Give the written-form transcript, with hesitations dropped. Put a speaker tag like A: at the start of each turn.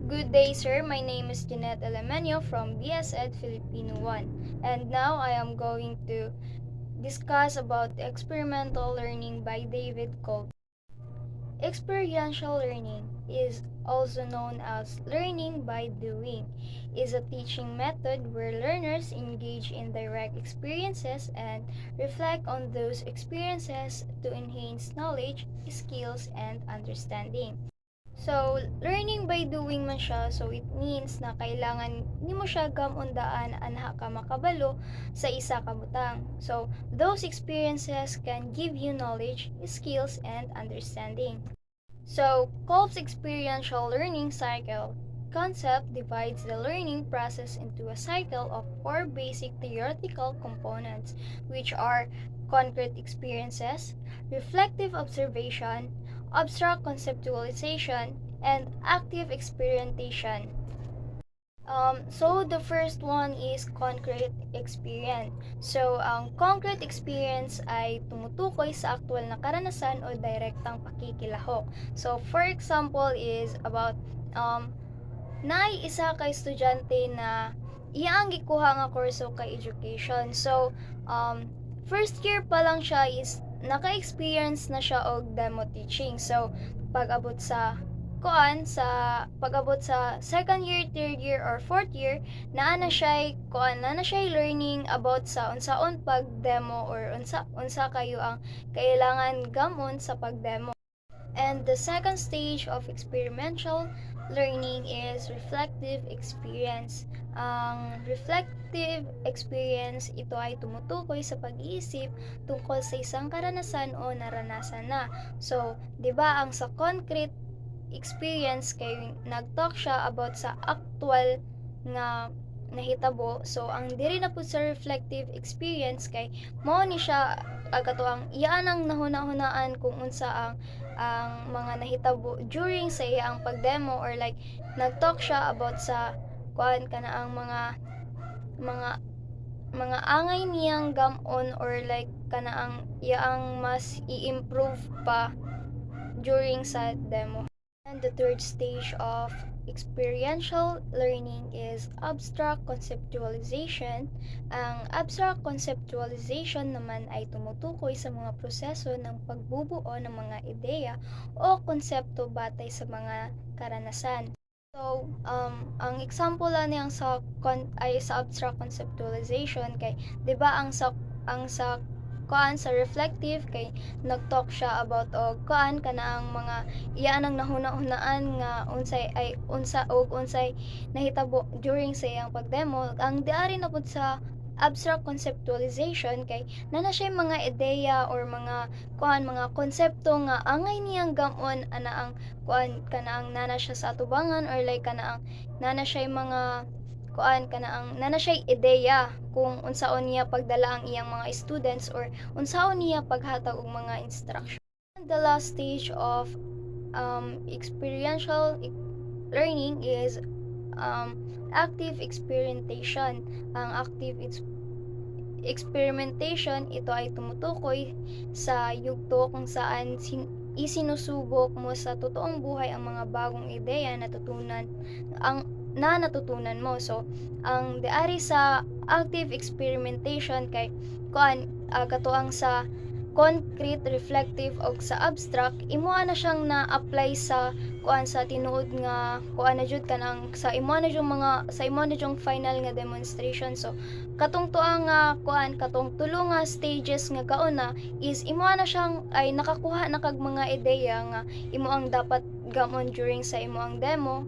A: Good day, sir. My name is Jeanette Elemenio from BSED Filipino 1. And now I am going to discuss about experimental learning by David Kolb. Experiential learning is also known as learning by doing, is a teaching method where learners engage in direct experiences and reflect on those experiences to enhance knowledge, skills, and understanding. So, learning by doing man siya, so it means na kailangan ni mo siya gamundaan anha ka makabalo sa isa ka butang. So, those experiences can give you knowledge, skills, and understanding. So, Kolb's experiential learning cycle concept divides the learning process into a cycle of four basic theoretical components, which are concrete experiences, reflective observation, abstract conceptualization, and active experimentation. So the first one is concrete experience. So, ang concrete experience ay tumutukoy sa aktual na karanasan o direktang pakikilahok. So, for example is about naay isa ka estudyante na iyaang gikuha nga kurso kay education. So, first year pa lang siya is naka-experience na siya og demo teaching. So, pag-abot sa pag-abot sa second year, third year, or fourth year, naa na siya learning about sa unsaon pag-demo or unsa kayo ang kailangan gamon sa pag-demo. And the second stage of experiential learning is reflective experience. Ang reflective experience, ito ay tumutukoy sa pag-iisip tungkol sa isang karanasan o naranasan na. So, 'di ba ang sa concrete experience kay nag-talk siya about sa actual nga nahitabo. So, ang diri na po sa reflective experience kay mao ni siya kato ang iyaan ang nahuna-hunaan kung unsa ang mga nahitabo during sa iyang pag-demo, or like nag-talk siya about sa kuan kana ang mga mga angay niyang gamon, or like kana ang iyaang mas i-improve pa during sa demo. And the third stage of experiential learning is abstract conceptualization. Ang abstract conceptualization naman ay tumutukoy sa mga proseso ng pagbubuo ng mga ideya o konsepto batay sa mga karanasan. So, ang example lang niyang ay sa abstract conceptualization kay 'di ba ang sa sa reflective kay nag-talk siya about og kanang mga iyaan ang nahuna-hunaan nga unsay nahitabo during sa iyang pag-demo. Ang diari na pud sa abstract conceptualization kay nana siya mga ideya or mga konsepto nga angay niyang gamon ana ang kanaang nana siya sa atubangan, or like kanaang nana siya mga kanaang nana siya ideya kung unsaon niya pagdala ang iyang mga students, or unsaon niya paghatag og mga instruction. And the last stage of experiential learning is active experimentation. Ang active experimentation, ito ay tumutukoy sa yugto kung saan isinusubok mo sa totoong buhay ang mga bagong ideya na natutunan mo. So, ang diari sa active experimentation kay katuang sa concrete, reflective og sa abstract, imo na siyang na-apply sa sa tinuod nga na jud kanang sa imo na jung final nga demonstration. So, katong tuang nga katong tulo nga stages nga kauna is imo na siyang ay nakakuha na kag mga ideya nga imo ang dapat gamon during sa imo ang demo,